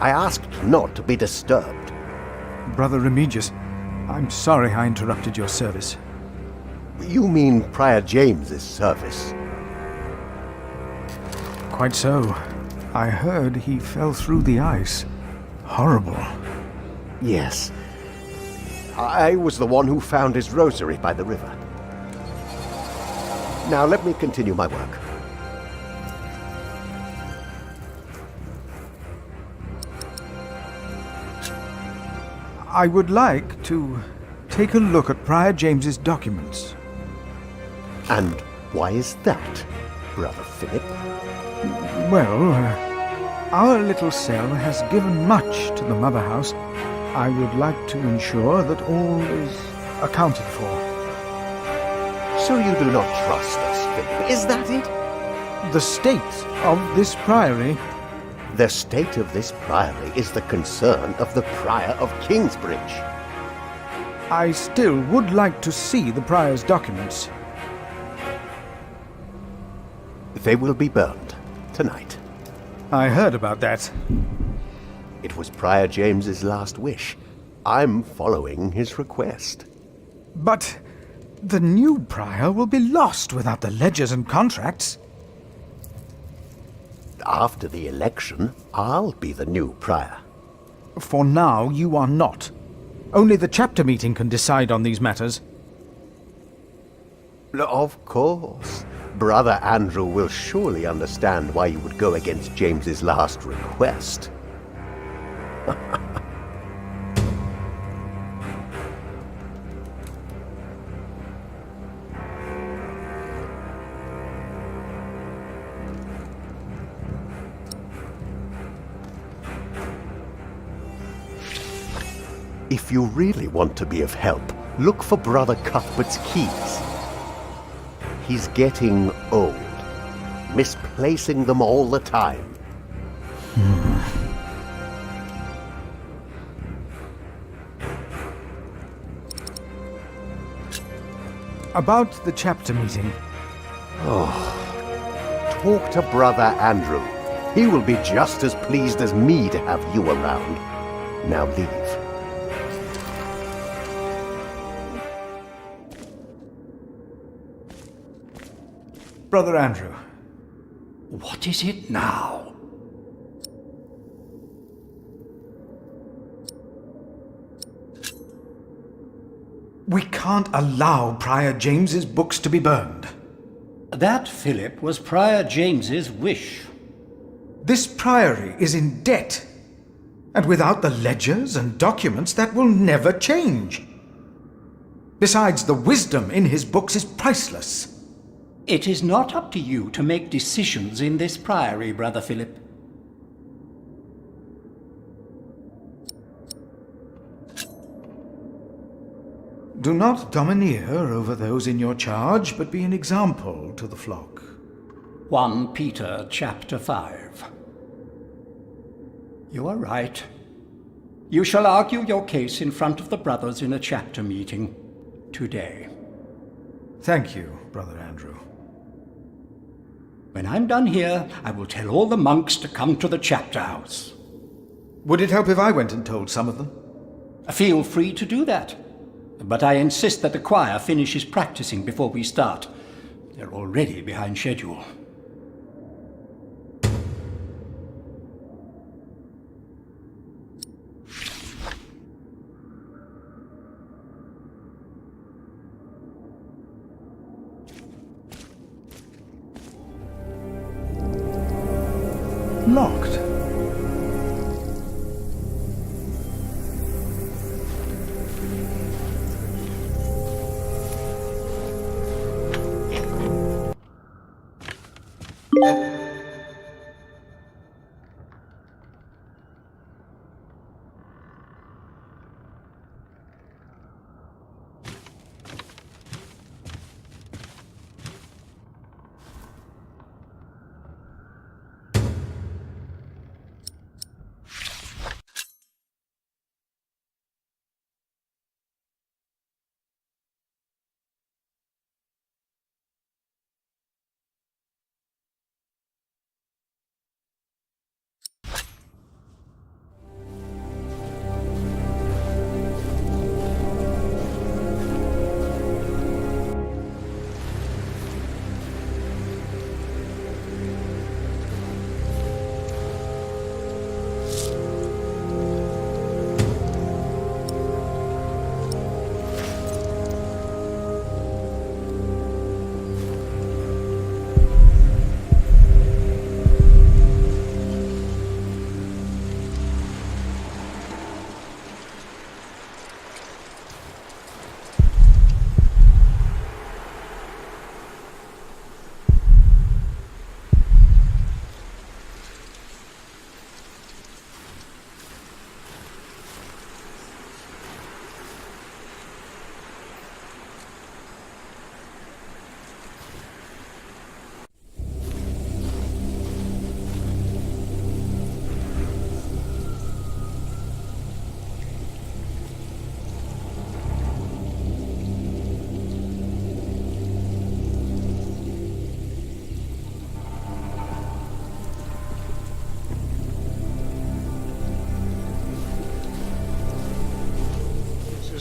I asked not to be disturbed. Brother Remigius, I'm sorry I interrupted your service. You mean Prior James's service? Quite so. I heard he fell through the ice. Horrible. Yes. I was the one who found his rosary by the river. Now let me continue my work. I would like to take a look at Prior James's documents. And why is that, Brother Philip? Well, our little cell has given much to the mother house. I would like to ensure that all is accounted for. So you do not trust us, Philip, is that it? The state of this priory... The state of this priory is the concern of the Prior of Kingsbridge. I still would like to see the prior's documents. They will be burned tonight. I heard about that. It was Prior James's last wish. I'm following his request. But the new prior will be lost without the ledgers and contracts. After the election, I'll be the new prior. For now, you are not. Only the chapter meeting can decide on these matters. Of course. Brother Andrew will surely understand why you would go against James's last request. If you really want to be of help, look for Brother Cuthbert's keys. He's getting old, misplacing them all the time. About the chapter meeting. Talk to Brother Andrew. He will be just as pleased as me to have you around. Now leave. Brother Andrew. What is it now? We can't allow Prior James's books to be burned. That, Philip, was Prior James's wish. This priory is in debt. And without the ledgers and documents, that will never change. Besides, the wisdom in his books is priceless. It is not up to you to make decisions in this priory, Brother Philip. Do not domineer over those in your charge, but be an example to the flock. 1 Peter chapter 5. You are right. You shall argue your case in front of the brothers in a chapter meeting today. Thank you, Brother Andrew. When I'm done here, I will tell all the monks to come to the chapter house. Would it help if I went and told some of them? Feel free to do that. But I insist that the choir finishes practicing before we start. They're already behind schedule. Locked.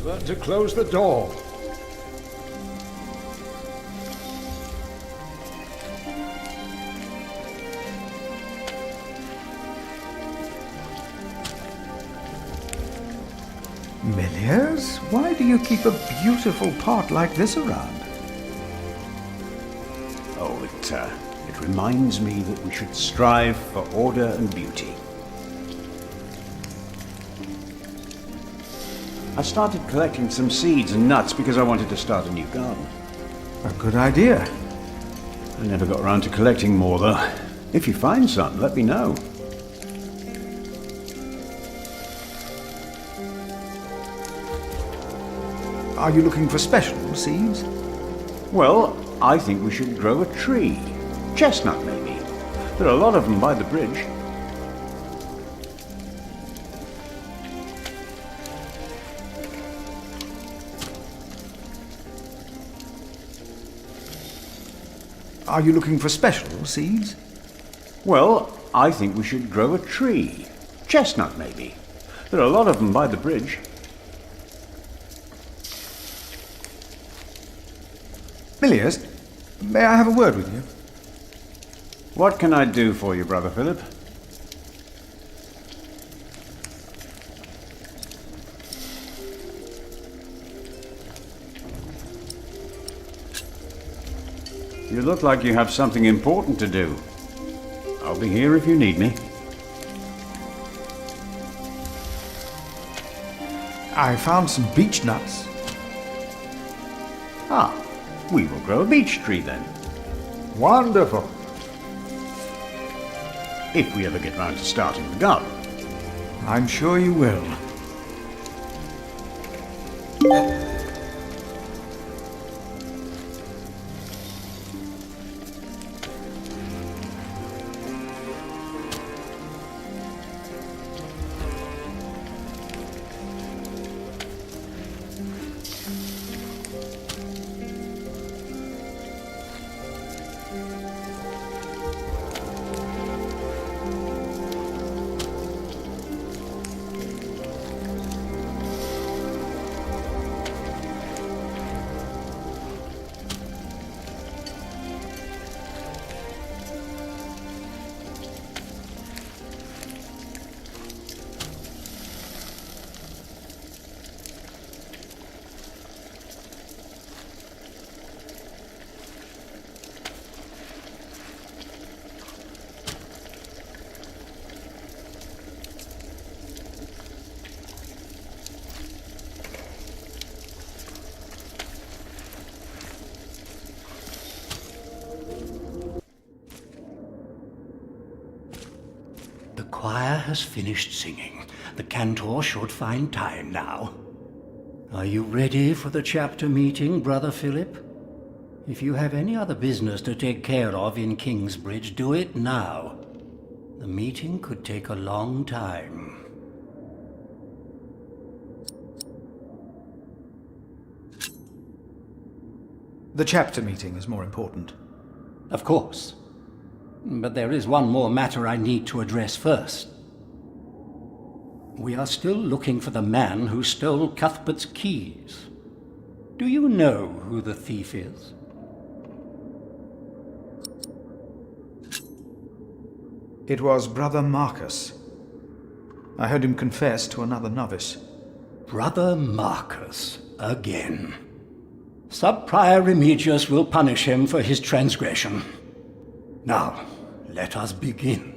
learn to close the door. Milliers, why do you keep a beautiful pot like this around? Oh, it reminds me that we should strive for order and beauty. I started collecting some seeds and nuts because I wanted to start a new garden. A good idea. I never got around to collecting more, though. If you find some, let me know. Are you looking for special seeds? Well, I think we should grow a tree. Chestnut, maybe. There are a lot of them by the bridge. Are you looking for special seeds? Well, I think we should grow a tree. Chestnut, maybe. There are a lot of them by the bridge. Milliers, may I have a word with you? What can I do for you, Brother Philip? You look like you have something important to do. I'll be here if you need me. I found some beech nuts. Ah, we will grow a beech tree then. Wonderful. If we ever get round to starting the garden. I'm sure you will. The choir has finished singing. The cantor should find time now. Are you ready for the chapter meeting, Brother Philip? If you have any other business to take care of in Kingsbridge, do it now. The meeting could take a long time. The chapter meeting is more important. Of course. But there is one more matter I need to address first. We are still looking for the man who stole Cuthbert's keys. Do you know who the thief is? It was Brother Marcus. I heard him confess to another novice. Brother Marcus, again. Sub-Prior Remigius will punish him for his transgression. Now, let us begin.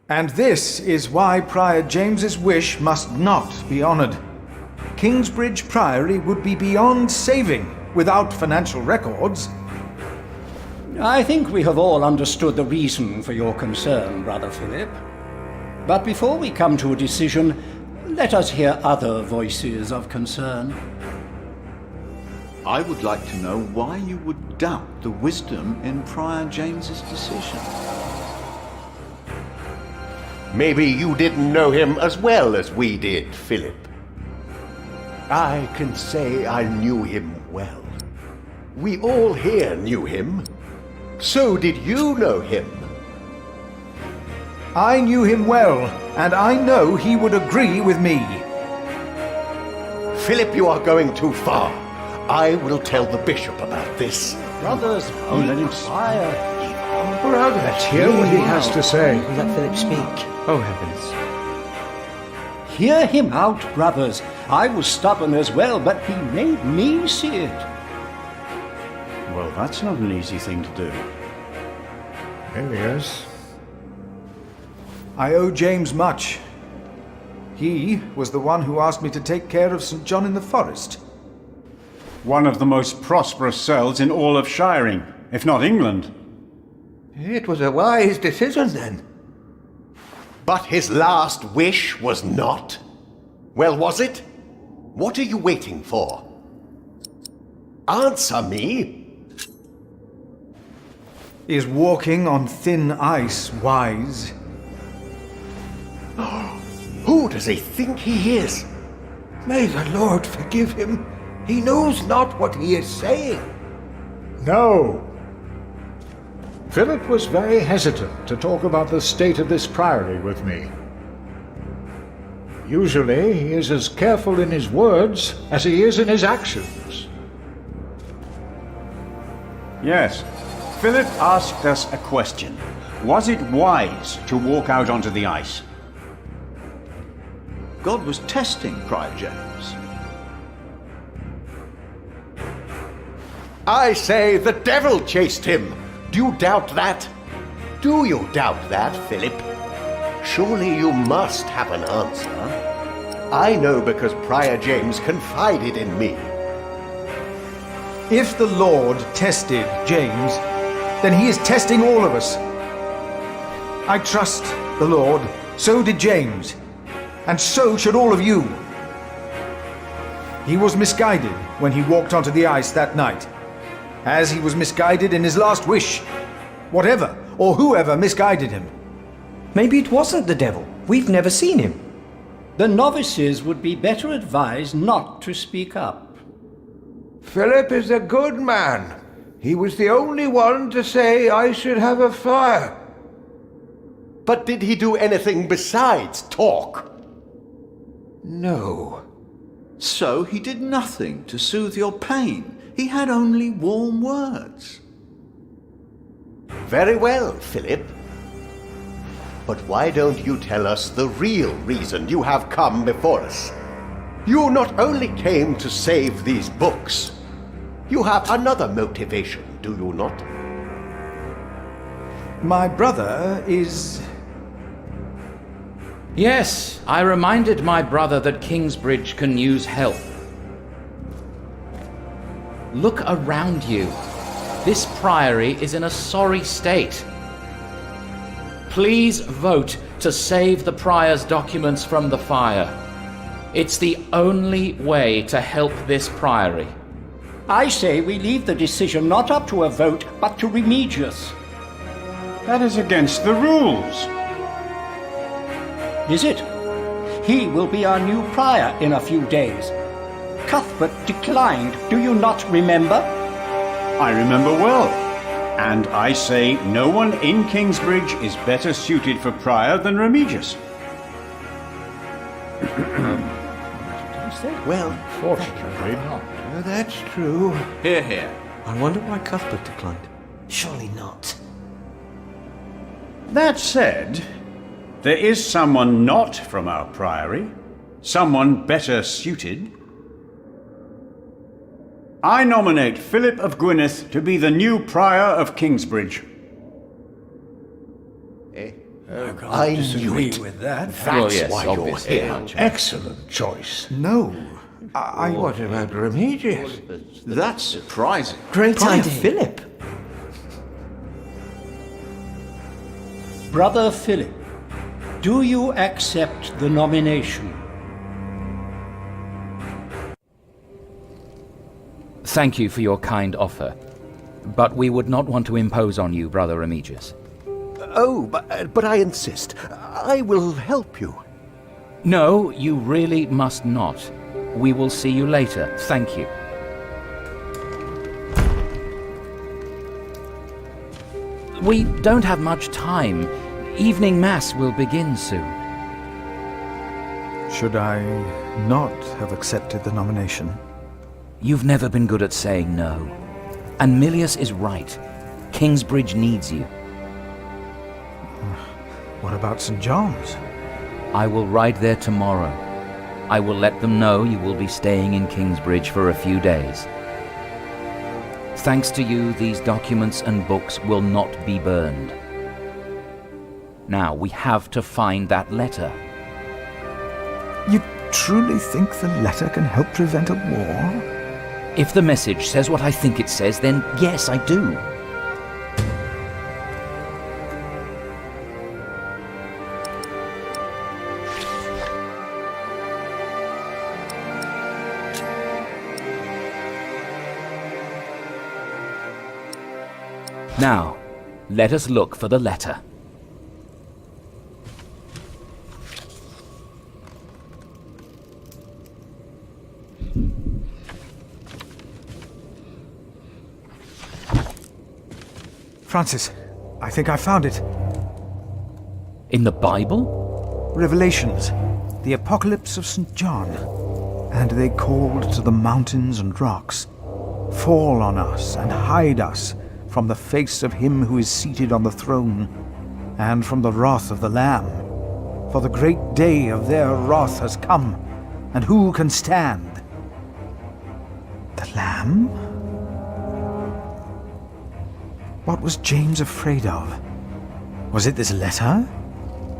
And this is why Prior James's wish must not be honored. Kingsbridge Priory would be beyond saving without financial records. I think we have all understood the reason for your concern, Brother Philip. But before we come to a decision, let us hear other voices of concern. I would like to know why you would doubt the wisdom in Prior James's decision. Maybe you didn't know him as well as we did, Philip. I can say I knew him well. We all here knew him. So did you know him? I knew him well, and I know he would agree with me. Philip, you are going too far. I will tell the bishop about this. Brothers, let him fire. Let's hear what he has to say. Let Philip speak. Oh, heavens. Hear him out, brothers. I was stubborn as well, but he made me see it. Well, that's not an easy thing to do. Yes. I owe James much. He was the one who asked me to take care of St. John in the Forest. One of the most prosperous cells in all of Shiring, if not England. It was a wise decision then. But his last wish was not? Well, was it? What are you waiting for? Answer me! Is walking on thin ice wise? Who does he think he is? May the Lord forgive him. He knows not what he is saying. No. Philip was very hesitant to talk about the state of this priory with me. Usually, he is as careful in his words as he is in his actions. Yes. Philip asked us a question. Was it wise to walk out onto the ice? God was testing Prior James. I say the devil chased him. Do you doubt that? Do you doubt that, Philip? Surely you must have an answer. I know because Prior James confided in me. If the Lord tested James, then he is testing all of us. I trust the Lord, so did James, and so should all of you. He was misguided when he walked onto the ice that night, as he was misguided in his last wish. Whatever or whoever misguided him. Maybe it wasn't the devil. We've never seen him. The novices would be better advised not to speak up. Philip is a good man. He was the only one to say I should have a fire. But did he do anything besides talk? No. So he did nothing to soothe your pain. He had only warm words. Very well, Philip. But why don't you tell us the real reason you have come before us? You not only came to save these books, you have another motivation, do you not? My brother is... Yes, I reminded my brother that Kingsbridge can use help. Look around you. This priory is in a sorry state. Please vote to save the prior's documents from the fire. It's the only way to help this priory. I say we leave the decision not up to a vote, but to Remigius. That is against the rules. Is it? He will be our new prior in a few days. Cuthbert declined, do you not remember? I remember well. And I say no one in Kingsbridge is better suited for prior than Remigius. Well, Fortunately not. That's true. Hear, hear. I wonder why Cuthbert declined. Surely not. That said, there is someone not from our priory, someone better suited. I nominate Philip of Gwynedd to be the new prior of Kingsbridge. I knew it. with that. That's Well, yes, why you're obviously. here. Excellent choice. No. What about Remigius? That's surprising. Great idea. Philip. Brother Philip, do you accept the nomination? Thank you for your kind offer, but we would not want to impose on you, Brother Remigius. Oh, but I insist. I will help you. No, you really must not. We will see you later. Thank you. We don't have much time. Evening Mass will begin soon. Should I not have accepted the nomination? You've never been good at saying no. And Milius is right. Kingsbridge needs you. What about St. John's? I will ride there tomorrow. I will let them know you will be staying in Kingsbridge for a few days. Thanks to you, these documents and books will not be burned. Now, we have to find that letter. You truly think the letter can help prevent a war? If the message says what I think it says, then yes, I do. Now, let us look for the letter. Francis, I think I found it. In the Bible? Revelations, the Apocalypse of St. John. And they called to the mountains and rocks, "Fall on us and hide us from the face of him who is seated on the throne, and from the wrath of the Lamb. For the great day of their wrath has come, and who can stand?" The Lamb? What was James afraid of? Was it this letter?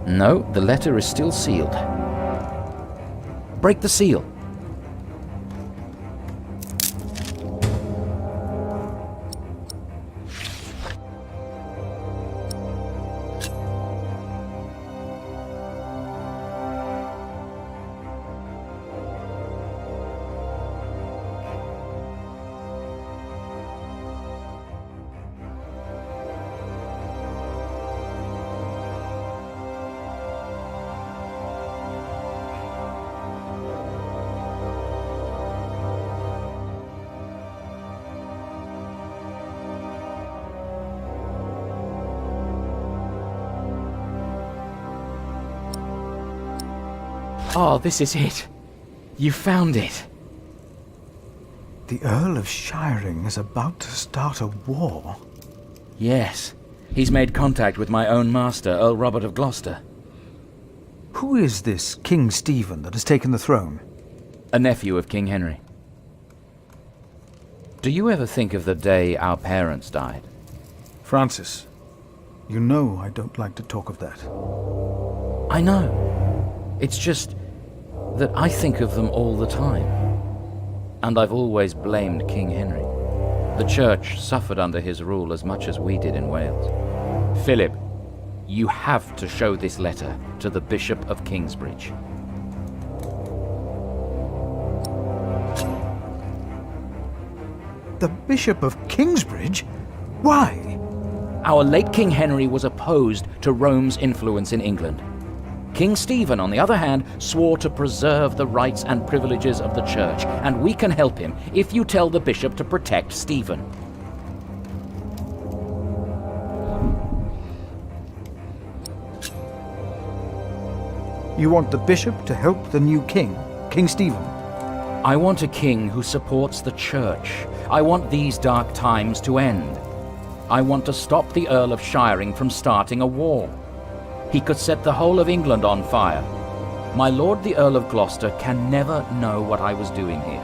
No, the letter is still sealed. Break the seal. Oh, this is it. You found it. The Earl of Shiring is about to start a war. Yes. He's made contact with my own master, Earl Robert of Gloucester. Who is this King Stephen that has taken the throne? A nephew of King Henry. Do you ever think of the day our parents died? Francis, you know I don't like to talk of that. I know. It's just that I think of them all the time. And I've always blamed King Henry. The church suffered under his rule as much as we did in Wales. Philip, you have to show this letter to the Bishop of Kingsbridge. The Bishop of Kingsbridge? Why? Our late King Henry was opposed to Rome's influence in England. King Stephen, on the other hand, swore to preserve the rights and privileges of the church, and we can help him if you tell the bishop to protect Stephen. You want the bishop to help the new king, King Stephen? I want a king who supports the church. I want these dark times to end. I want to stop the Earl of Shiring from starting a war. He could set the whole of England on fire. My lord the Earl of Gloucester can never know what I was doing here.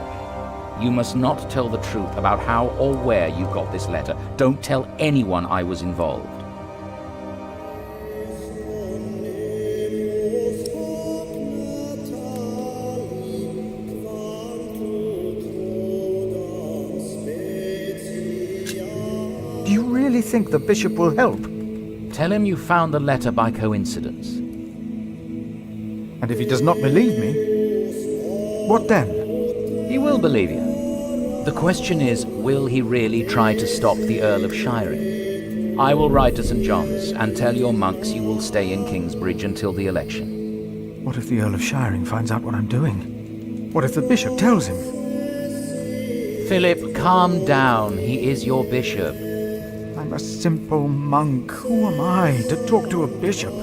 You must not tell the truth about how or where you got this letter. Don't tell anyone I was involved. Do you really think the bishop will help? Tell him you found the letter by coincidence. And if he does not believe me, what then? He will believe you. The question is, will he really try to stop the Earl of Shiring? I will ride to St. John's and tell your monks you will stay in Kingsbridge until the election. What if the Earl of Shiring finds out what I'm doing? What if the bishop tells him? Philip, calm down. He is your bishop. I'm a simple monk. Who am I to talk to a bishop?